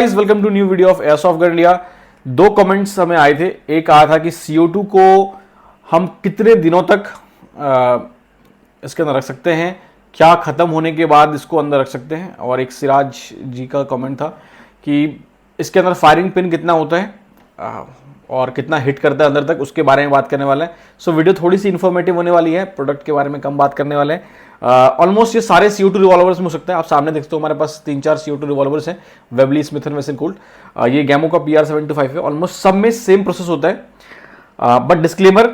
Guys, welcome to new video of airsoft gun India. दो comments हमें आए थे। एक आया था कि CO2 को हम कितने दिनों तक इसके अंदर रख सकते हैं, क्या खत्म होने के बाद इसको अंदर रख सकते हैं। और एक सिराज जी का कमेंट था कि इसके अंदर फायरिंग पिन कितना होता है और कितना हिट करता है अंदर तक, उसके बारे में बात करने वाला है। सो वीडियो थोड़ी सी इन्फॉर्मेटिव होने वाली है, प्रोडक्ट के बारे में कम बात करने वाले हैं। ऑलमोस्ट ये सारे CO2 रिवॉल्वर्स में हो सकता है। आप सामने देखते हो हमारे पास 3-4 CO2 रिवॉल्वर्स हैं, वेबली, स्मिथ एंड वेसन कोल्ट। ये गैमो का PR-75 है। ऑलमोस्ट सब में सेम प्रोसेस होता है। बट डिस्क्लेमर,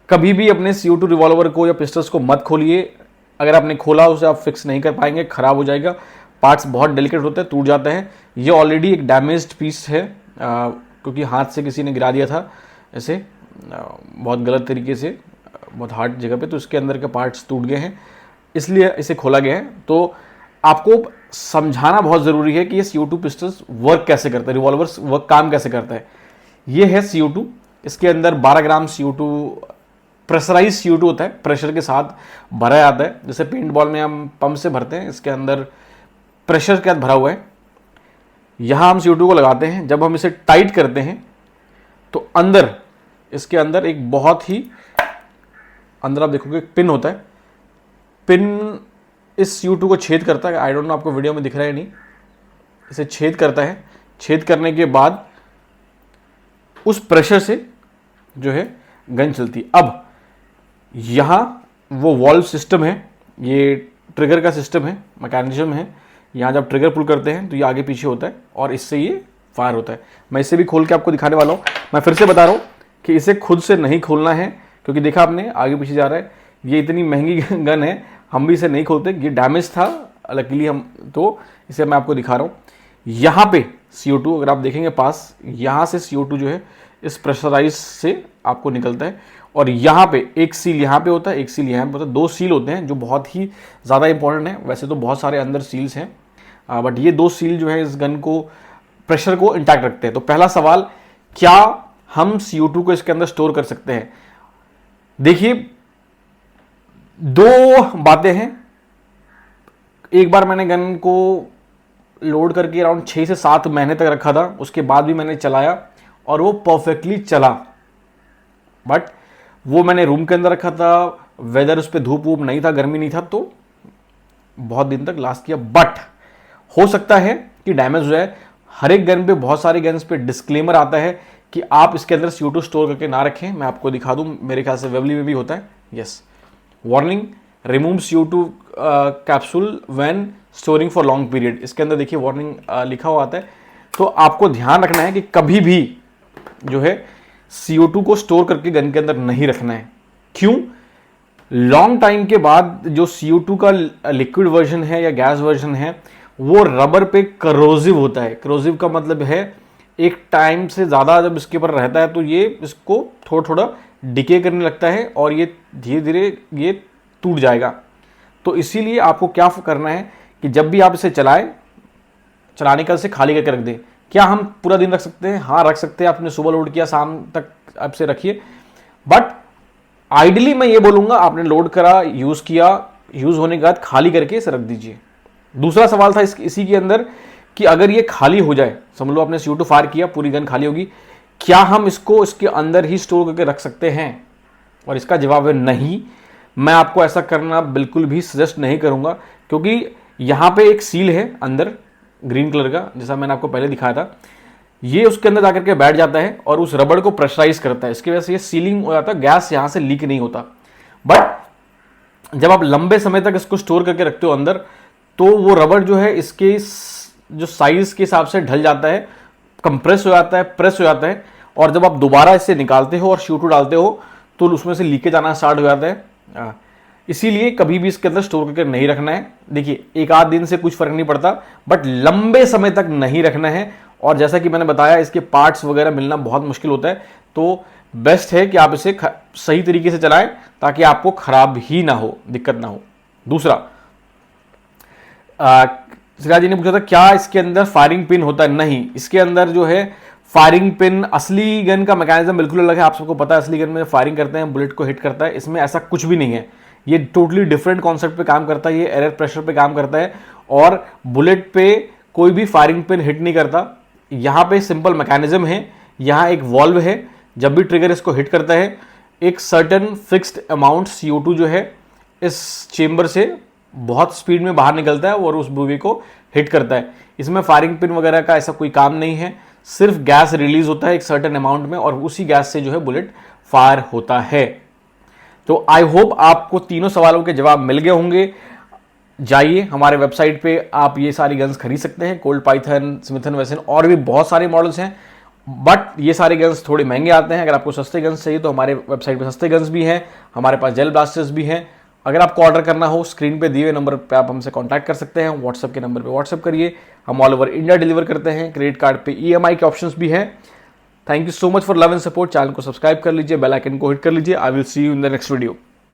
कभी भी अपने CO2 रिवॉल्वर को या पिस्टल्स को मत खोलिए। अगर आपने खोला उसे आप फिक्स नहीं कर पाएंगे, खराब हो जाएगा। पार्ट्स बहुत डेलिकेट होते हैं, टूट जाते हैं। ये ऑलरेडी एक डैमेज्ड पीस है क्योंकि हाथ से किसी ने गिरा दिया था ऐसे बहुत गलत तरीके से, बहुत हार्ड जगह पे, तो इसके अंदर के पार्ट्स टूट गए हैं, इसलिए इसे खोला गया है। तो आपको समझाना बहुत ज़रूरी है कि ये CO2 पिस्टल्स वर्क कैसे करता है, रिवॉल्वर्स वर्क काम कैसे करता है। ये है CO2, इसके अंदर 12 ग्राम CO2 प्रेशराइज CO2 होता है, प्रेशर के साथ भरा जाता है। जैसे पेंट बॉल में हम पंप से भरते हैं, इसके अंदर प्रेशर के साथ भरा हुआ है। यहाँ हम CO2 को लगाते हैं। जब हम इसे टाइट करते हैं तो अंदर, इसके अंदर एक बहुत ही अंदर आप देखोगे एक पिन होता है। पिन इस CO2 को छेद करता है। आई डोंट नो आपको वीडियो में दिख रहा है नहीं, इसे छेद करता है। छेद करने के बाद उस प्रेशर से जो है गन चलती है। अब यहाँ वो वॉल्व सिस्टम है, ये ट्रिगर का सिस्टम है, मैकेनिज्म है। यहाँ जब ट्रिगर पुल करते हैं तो ये आगे पीछे होता है और इससे ये फायर होता है। मैं इसे भी खोल के आपको दिखाने वाला हूँ। मैं फिर से बता रहा हूँ कि इसे खुद से नहीं खोलना है क्योंकि देखा आपने आगे पीछे जा रहा है। ये इतनी महंगी गन है, हम भी इसे नहीं खोलते। ये डैमेज था लकीली हम, तो इसे मैं आपको दिखा रहा हूँ। यहाँ पे CO2 अगर आप देखेंगे पास, यहाँ से CO2 जो है इस प्रेशराइज से आपको निकलता है और यहाँ पे एक सील यहाँ पे होता है, एक सील यहाँ पे होता है। 2 सील होते हैं जो बहुत ही ज़्यादा इंपॉर्टेंट है। वैसे तो बहुत सारे अंदर सील्स हैं बट ये 2 सील जो है इस गन को, प्रेशर को इंटैक्ट रखते हैं। तो पहला सवाल, क्या हम CO2 को इसके अंदर स्टोर कर सकते हैं? देखिए, 2 बातें हैं। एक बार मैंने गन को लोड करके अराउंड 6 से 7 महीने तक रखा था, उसके बाद भी मैंने चलाया और वो परफेक्टली चला। बट वो मैंने रूम के अंदर रखा था, वेदर उस पर धूप वूप नहीं था, गर्मी नहीं था, तो बहुत दिन तक लास्ट किया। बट हो सकता है कि डैमेज हो जाए। हर एक गन पे, बहुत सारे गन्स पे डिस्क्लेमर आता है कि आप इसके अंदर CO2 स्टोर करके ना रखें। मैं आपको दिखा दूं, मेरे ख्याल से वेबली में भी होता है। Yes, warning, remove CO2 capsule when storing for long period. इसके अंदर देखिए वार्निंग लिखा हुआ आता है। तो आपको ध्यान रखना है कि कभी भी जो है CO2 को स्टोर करके गन के अंदर नहीं रखना है। क्यों? लॉन्ग टाइम के बाद जो CO2 का लिक्विड वर्जन है या गैस वर्जन है वो रबर पे करोजिव होता है। करोजिव का मतलब है एक टाइम से ज़्यादा जब इसके ऊपर रहता है तो ये इसको थोड़ा थोड़ा डिके करने लगता है और ये धीरे धीरे ये टूट जाएगा। तो इसीलिए आपको क्या करना है कि जब भी आप इसे चलाने का इसे खाली करके रख दें। क्या हम पूरा दिन रख सकते हैं? हाँ, रख सकते हैं। आपने सुबह लोड किया, शाम तक आप इसे रखिए। बट आइडियली मैं ये बोलूँगा, आपने लोड करा, यूज़ किया, यूज़ होने के बाद खाली करके इसे रख दीजिए। दूसरा सवाल था इसी के अंदर कि अगर ये खाली हो जाए, समझ लो आपने CO2 फायर किया, पूरी गन खाली होगी, क्या हम इसको इसके अंदर ही स्टोर करके रख सकते हैं? और इसका जवाब है नहीं। मैं आपको ऐसा करना बिल्कुल भी सजेस्ट नहीं करूंगा क्योंकि यहाँ पे एक सील है अंदर ग्रीन कलर का, जैसा मैंने आपको पहले दिखाया था। ये उसके अंदर जाकर के बैठ जाता है और उस रबड़ को प्रेशराइज करता है। इसकी वजह से ये सीलिंग हो जाता है, गैस यहाँ से लीक नहीं होता। बट जब आप लंबे समय तक इसको स्टोर करके रखते हो अंदर, तो वो रबड़ जो है इसके जो साइज के हिसाब से ढल जाता है, कंप्रेस हो जाता है, प्रेस हो जाता है। और जब आप दोबारा इसे निकालते हो और CO2 डालते हो तो उसमें से लीकेज आना स्टार्ट हो जाता है। इसीलिए कभी भी इसके अंदर स्टोर करके नहीं रखना है। देखिए, एक आध दिन से कुछ फर्क नहीं पड़ता बट लंबे समय तक नहीं रखना है। और जैसा कि मैंने बताया, इसके पार्ट्स वगैरह मिलना बहुत मुश्किल होता है। तो बेस्ट है कि आप इसे सही तरीके से चलाएं ताकि आपको खराब ही ना हो, दिक्कत ना हो। दूसरा, सिराज जी ने पूछा था क्या इसके अंदर फायरिंग पिन होता है? नहीं, इसके अंदर जो है फायरिंग पिन, असली गन का मैकेनिज्म बिल्कुल अलग है। आप सबको पता है असली गन में फायरिंग करते हैं, बुलेट को हिट करता है। इसमें ऐसा कुछ भी नहीं है। ये टोटली डिफरेंट कॉन्सेप्ट पे काम करता है। ये एयर प्रेशर पे काम करता है और बुलेट पे कोई भी फायरिंग पिन हिट नहीं करता। यहाँ पे सिंपल मैकेनिज्म है, यहाँ एक वॉल्व है, जब भी ट्रिगर इसको हिट करता है एक सर्टेन फिक्स्ड अमाउंट CO2 जो है इस चेंबर से बहुत स्पीड में बाहर निकलता है और उस बुवी को हिट करता है। इसमें फायरिंग पिन वगैरह का ऐसा कोई काम नहीं है, सिर्फ गैस रिलीज होता है एक सर्टेन अमाउंट में और उसी गैस से जो है बुलेट फायर होता है। तो आई होप आपको तीनों सवालों के जवाब मिल गए होंगे। जाइए हमारे वेबसाइट पे आप ये सारी गन्स खरीद सकते हैं, कोल्ट पाइथन, स्मिथ एंड वेसन और भी बहुत सारे मॉडल्स हैं, बट ये सारे गन्स थोड़े महंगे आते हैं। अगर आपको सस्ते गन्स चाहिए तो हमारे वेबसाइट पे सस्ते गन्स भी हैं, हमारे पास जेल ब्लास्टर्स भी हैं। अगर आपको ऑर्डर करना हो स्क्रीन पे दिए हुए नंबर पे आप हमसे कांटेक्ट कर सकते हैं, व्हाट्सएप के नंबर पे व्हाट्सएप करिए। हम ऑल ओवर इंडिया डिलीवर करते हैं, क्रेडिट कार्ड पे EMI के ऑप्शंस भी हैं। Thank you so much for love and support. Channel को सब्सक्राइब कर लीजिए, बेल आइकन को हिट कर लीजिए। I will see you in the next video.